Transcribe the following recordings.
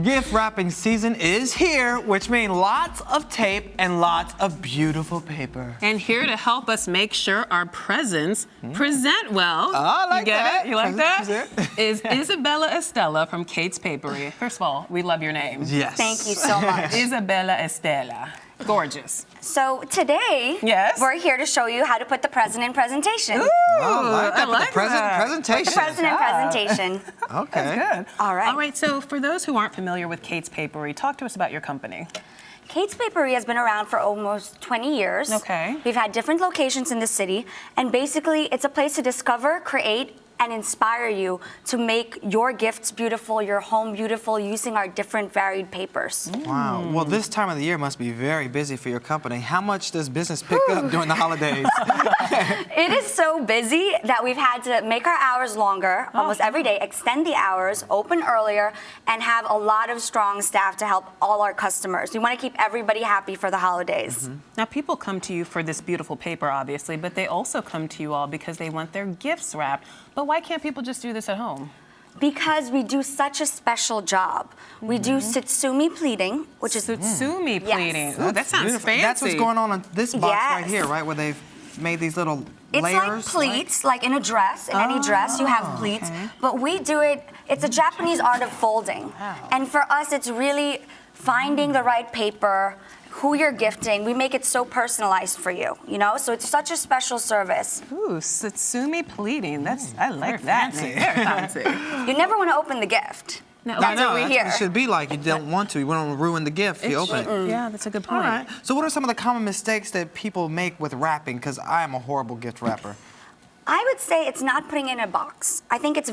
Gift wrapping season is here, which means lots of tape and lots of beautiful paper. And here to help us make sure our presents present well. Oh, I like that. You like that? Present. Is Isabella Estella from Kate's Paperie. First of all, we love your name. Yes. Thank you so much. Isabella Estella. Gorgeous. So today, we're here to show you how to put the present in presentation. Ooh, I like that. Presentation. Put the present in presentation. Okay. That's good. All right. All right, so for those who aren't familiar with Kate's Paperie, talk to us about your company. Kate's Paperie has been around for almost 20 years. Okay. We've had different locations in the city, and basically it's a place to discover, create, and inspire you to make your gifts beautiful, your home beautiful, using our different varied papers. Wow. Well, this time of the year must be very busy for your company. How much does business pick up during the holidays? It is so busy that we've had to make our hours longer almost every day, extend the hours, open earlier, and have a lot of strong staff to help all our customers. We want to keep everybody happy for the holidays. Now, people come to you for this beautiful paper, obviously, but they also come to you all because they want their gifts wrapped. But why can't people just do this at home? Because we do such a special job. We do Satsumi pleating, which is Satsumi pleating. Yes. Ooh, that sounds beautiful. fancy. That's what's going on this box right Yes. here, right? Where they've made these little It's layers. like pleats, like in a dress. In any dress, you have pleats. okay. But we do it, it's a Japanese art of folding. Wow. And for us, it's really finding the right paper, who you're gifting. We make it so personalized for you, you know? So it's such a special service. Ooh, Satsumi pleating. I like very that fancy. name. Very fancy. You never want to open the gift. No, That's No, what we that's hear. what it should be like. You don't want to. You want to ruin the gift if you open it. Yeah, that's a good All point. right. So what are some of the common mistakes that people make with wrapping? Because I am a horrible gift wrapper. I would say it's not putting it in a box. I think it's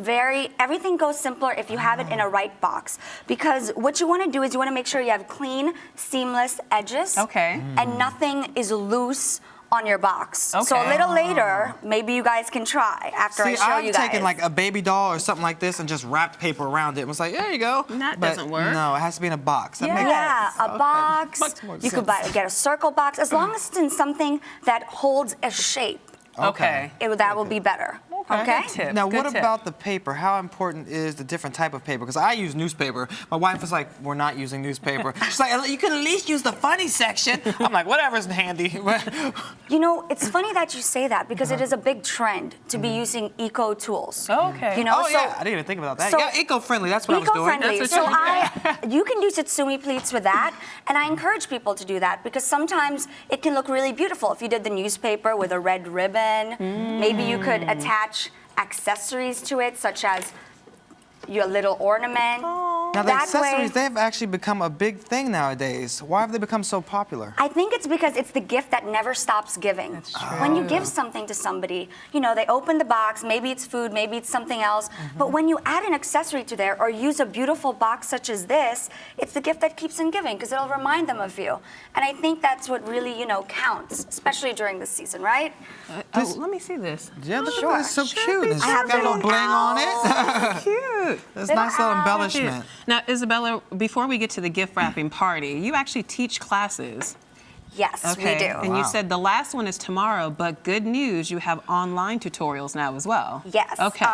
everything goes simpler if you have it in a right box. Because what you want to do is you want to make sure you have clean, seamless edges. Okay. And nothing is loose on your box. So a Okay. little later, maybe you guys can try after I See, show I've you guys. taken like a baby doll or something like this and just wrapped paper around it and was like, there you go. That But doesn't work. No, it has to be in a box. That Yeah. makes Yeah, sense. a box. Much more You could sense. get a circle box, as long as it's in something that holds a shape. Okay. That will be better. Okay? Good tip. Now, good what tip. about the paper? How important is the different type of paper? Because I use newspaper. My wife was like, we're not using newspaper. She's like, you can at least use the funny section. I'm like, whatever's handy. You know, it's funny that you say that because it is a big trend to be using eco tools. Okay. You know, Oh, so yeah, I didn't even think about that. so- Yeah, eco-friendly, that's what I was doing. eco-friendly. That's So what you can do Satsumi pleats with that, and I encourage people to do that because sometimes it can look really beautiful. If you did the newspaper with a red ribbon, maybe you could attach accessories to it, such as your little ornament. Now, the That accessories, way- they've actually become a big thing nowadays. Why have they become so popular? I think it's because it's the gift that never stops giving. That's true. When you give something to somebody, you know, they open the box, maybe it's food, maybe it's something else, but when you add an accessory to there or use a beautiful box such as this, it's the gift that keeps on giving because it'll remind them of you. And I think that's what really, you know, counts, especially during this season, right? Let me see this. Yeah, look Sure. at this. It's so cute. It's I have got a little little bling on it. owls. Cute. That's a nice little owls. embellishment. Now, Isabella, before we get to the gift wrapping party, you actually teach classes. Yes, Okay. we do. And you said the last one is tomorrow, but good news, you have online tutorials now as well. Yes. Okay.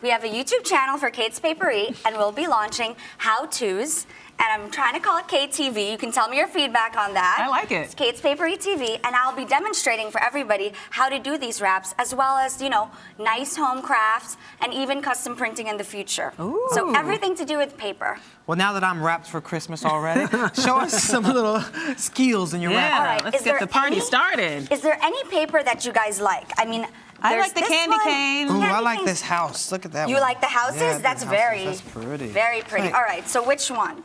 We have a YouTube channel for Kate's Paperie, and we'll be launching how-tos. And I'm trying to call it KTV. You can tell me your feedback on that. I like it. It's Kate's Paperie TV, and I'll be demonstrating for everybody how to do these wraps, as well as, you know, nice home crafts and even custom printing in the future. Ooh. So everything to do with paper. Well, now that I'm wrapped for Christmas already, show us some little skills in your wrap. Yeah, All right, let's is get there the party any- started. Is there any paper that you guys like? I mean, I there's like the this candy one. cane. Ooh, I Candy like canes. this house. Look at that You one. like the houses? Yeah, That's the very, houses. That's pretty. very pretty. Right. All right, so which one?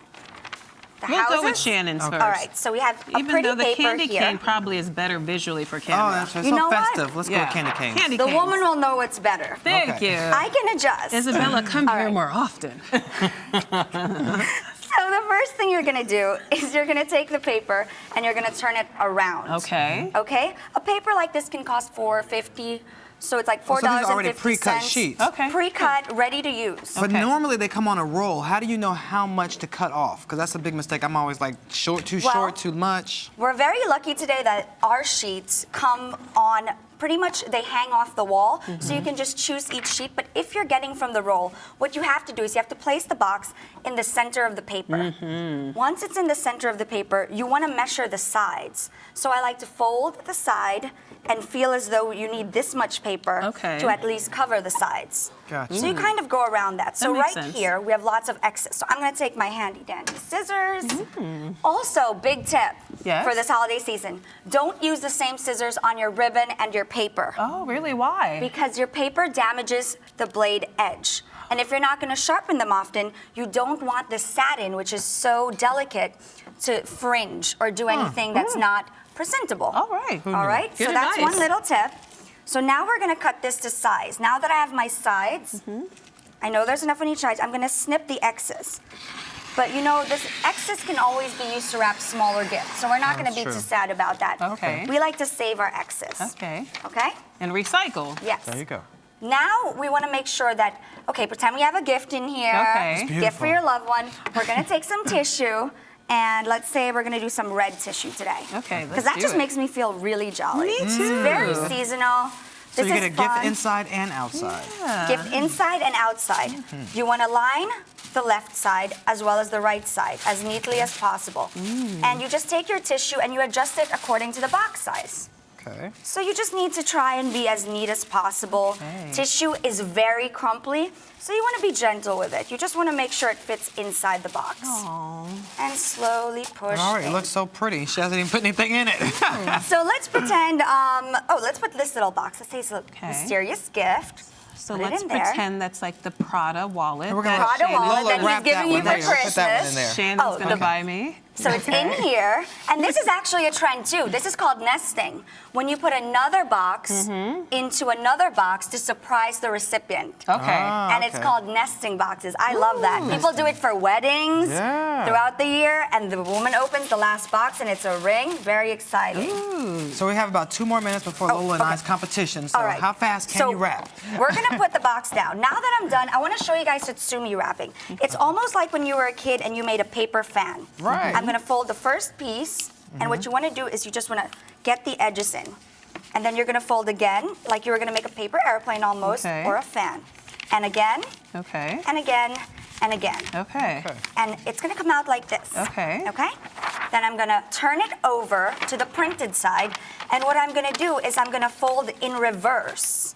The We'll houses? go with Shannon's first. All right, so we have a Even pretty though the paper candy here. cane probably is better visually for camera. Oh, that's right. You So know what? festive. Let's go with candy canes. Candy The canes. woman will know what's better. Thank Okay. you. I can adjust. Isabella, come All here right. more often. So the first thing you're gonna do is you're gonna take the paper and you're gonna turn it around. Okay. Okay? A paper like this can cost $4.50 So it's like So $4.50. these are already pre-cut sheets. Okay. Pre-cut, ready to use. But Okay. normally they come on a roll. How do you know how much to cut off? Because that's a big mistake. I'm always like too short, too much. We're very lucky today that our sheets come on pretty much, they hang off the wall, so you can just choose each sheet. But if you're getting from the roll, what you have to do is you have to place the box in the center of the paper. Once it's in the center of the paper, you want to measure the sides. So I like to fold the side and feel as though you need this much paper to at least cover the sides. Gotcha. So you kind of go around that. So makes right sense. here, we have lots of excess. So I'm going to take my handy dandy scissors. Also, big tip for this holiday season, don't use the same scissors on your ribbon and your paper. Oh, really? Why? Because your paper damages the blade edge. And if you're not going to sharpen them often, you don't want the satin, which is so delicate, to fringe or do anything that's not presentable. All right. All right? Good So that's advice. one little tip. So now we're going to cut this to size. Now that I have my sides, I know there's enough on each side. I'm going to snip the excess. But you know, this excess can always be used to wrap smaller gifts. So we're not going to be true. too sad about that. Okay. We like to save our excess. Okay. Okay? And recycle. Yes. There you go. Now we want to make sure that, okay, pretend we have a gift in here. Okay. It's Gift for beautiful. your loved one. We're going to take some tissue. And let's say we're going to do some red tissue today. Okay, let's Because that do just it. makes me feel really jolly. Me It's too. very seasonal. So This you get is a fun. gift inside and outside. Gift inside and outside. You want to line the left side as well as the right side as neatly as possible. And you just take your tissue and you adjust it according to the box size. Okay. So you just need to try and be as neat as possible. Okay. Tissue is very crumply, so you want to be gentle with it. You just want to make sure it fits inside the box. Aww. And slowly push All right, it in. looks so pretty. She hasn't even put anything in it. So let's pretend, let's put this little box. Let's say it's a mysterious gift. So Put it let's in there. pretend that's like the Prada wallet. We're gonna that Prada Shannon's- wallet Lola, that wrap he's giving you that for one there. Put that one in Christmas. there. Shannon's Oh, gonna okay. buy me. So it's in here, and this is actually a trend too. This is called nesting. When you put another box into another box to surprise the recipient. Okay. And it's called nesting boxes. I love that. People do it for weddings Yeah. throughout the year, and the woman opens the last box, and it's a ring. Very exciting. So we have about 2 more minutes before Lola and okay. I's competition. So All right. how fast can So you wrap? We're gonna put the box down. Now that I'm done, I want to show you guys Tatsumi wrapping. It's almost like when you were a kid and you made a paper fan. Right. I'm gonna fold the first piece, and what you want to do is you just want to get the edges in, and then you're gonna fold again, like you were gonna make a paper airplane almost, Okay. or a fan, and again, Okay. and again, and again. Okay. And it's gonna come out like this. Okay. Okay? Then I'm gonna turn it over to the printed side, and what I'm gonna do is I'm gonna fold in reverse.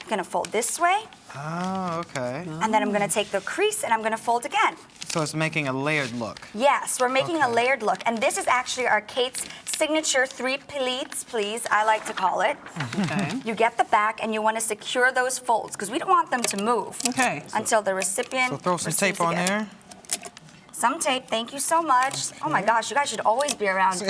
I'm gonna fold this way, Oh, okay. and then I'm gonna take the crease and I'm gonna fold again. So it's making a layered look. Yes, we're making a Okay. layered look, and this is actually our Kate's signature 3 pleats, please, I like to call it. Okay. You get the back and you wanna secure those folds, because we don't want them to move Okay. until the recipient So throw some receives tape the on gift. there. Some tape, thank you so much. Oh my gosh, you guys should always be around. If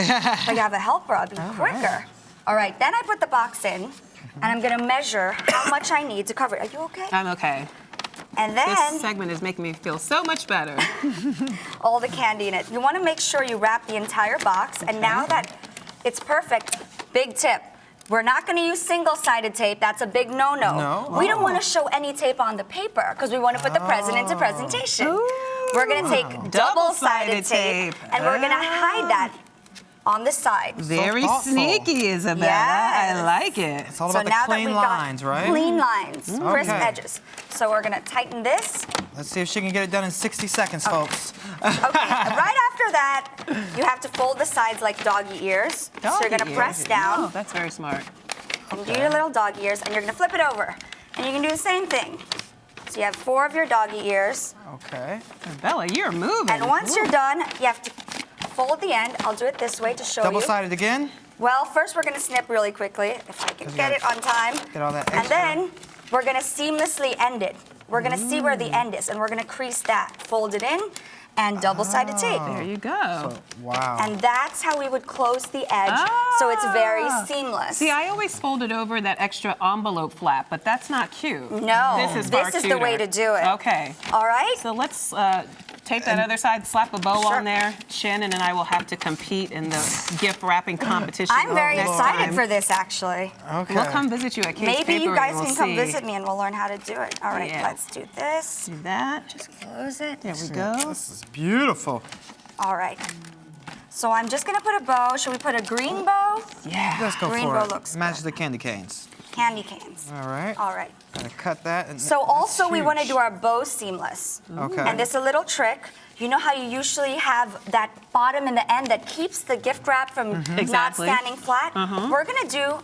I have a helper, I'll be quicker. All right, then I put the box in, and I'm gonna measure how much I need to cover it. Are you okay? I'm okay. And This then segment is making me feel so much better. all the candy in it. You wanna make sure you wrap the entire box, and now that it's perfect, big tip. We're not gonna use single-sided tape, that's a big no-no. No? We don't wanna show any tape on the paper, because we wanna put the present into presentation. We're gonna take double-sided tape, and we're gonna hide that on the side. Very thoughtful. sneaky, Isabella. Yes. I like it. It's all about the clean lines, right? Clean lines, crisp Okay. edges. So we're gonna tighten this. Let's see if she can get it done in 60 seconds, folks. Okay, right after that, you have to fold the sides like doggy ears. So you're gonna Doggy press ears. down, Oh, that's very smart. and do your little doggy ears, and you're gonna flip it over. And you can do the same thing. So you have 4 of your doggy ears. Okay. Bella, you're moving. And once you're done, you have to fold the end. I'll do it this way to show you. Double-sided again? Well, first we're gonna snip really quickly, if I can you get it gotta on time. get all that And extra. then we're gonna seamlessly end it. We're gonna see where the end is, and we're gonna crease that. Fold it in, and double-sided tape. There you go. So, wow. And that's how we would close the edge, so it's very seamless. See, I always folded over that extra envelope flap, but that's not cute. No, This is far this is the way cuter. to do it. Okay. All right? So let's Take that other side, slap a bow Sure. on there. Shannon and I will have to compete in the gift wrapping competition. I'm very next excited time. for this, actually. Okay. We'll come visit you at Kate's Maybe you Paperie guys and can we'll come see. visit me and we'll learn how to do it. All right, Yeah. let's do this. Do that. Just close it. There we go. This is beautiful. All right. So I'm just gonna put a bow. Should we put a green bow? Yeah. Let's go Green for bow it. looks Match good. the candy canes. Candy canes. All right. All right. Gonna cut that. And So that's also we want to huge. do our bow seamless. Okay. And this is a little trick. You know how you usually have that bottom and the end that keeps the gift wrap from not Exactly. standing flat? We're gonna do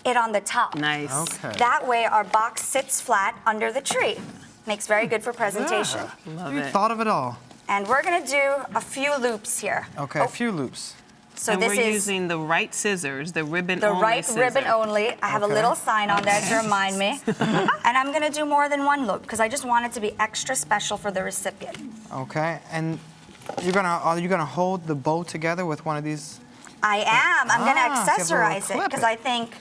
it on the top. Nice. Okay. That way our box sits flat under the tree. Makes very good for presentation. Love You it. thought of it all. And we're gonna do a few loops here. Okay, Oh, a few loops. so And this we're is using the right scissors, the ribbon the only right scissor. ribbon only. I have a Okay. little sign on there to remind me. And I'm gonna do more than one loop because I just want it to be extra special for the recipient. Okay, and are you gonna hold the bow together with one of these? I am. I'm gonna Ah, give it a little accessorize it clip because it. I think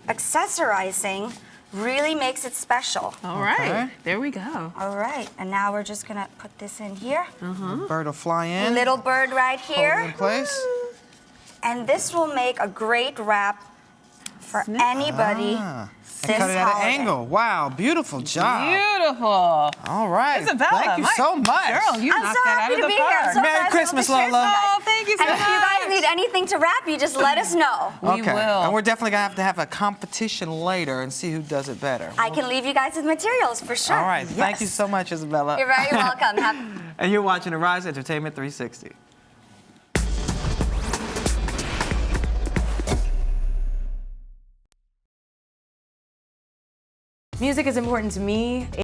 accessorizing really makes it special. All right. Okay. There we go. All right, and now we're just gonna put this in here. The bird will fly in. Little bird right hold it in here. place. And this will make a great wrap for anybody Ah, this and cut it at holiday. an angle. Wow, beautiful job. Beautiful. All right. Isabella, Thank you so much. Girl, you I'm knocked so that out happy of to the be here. I'm park. so Merry glad to be able Christmas, to share Lola. some Oh, guys. thank you so And much. if you guys need anything to wrap, you just let us know. We Okay. will. And we're definitely gonna have a competition later and see who does it better. I can leave you guys with materials for sure. All right. Thank you Yes. so much, Isabella. You're very welcome. And you're watching Arise Entertainment 360. Music is important to me.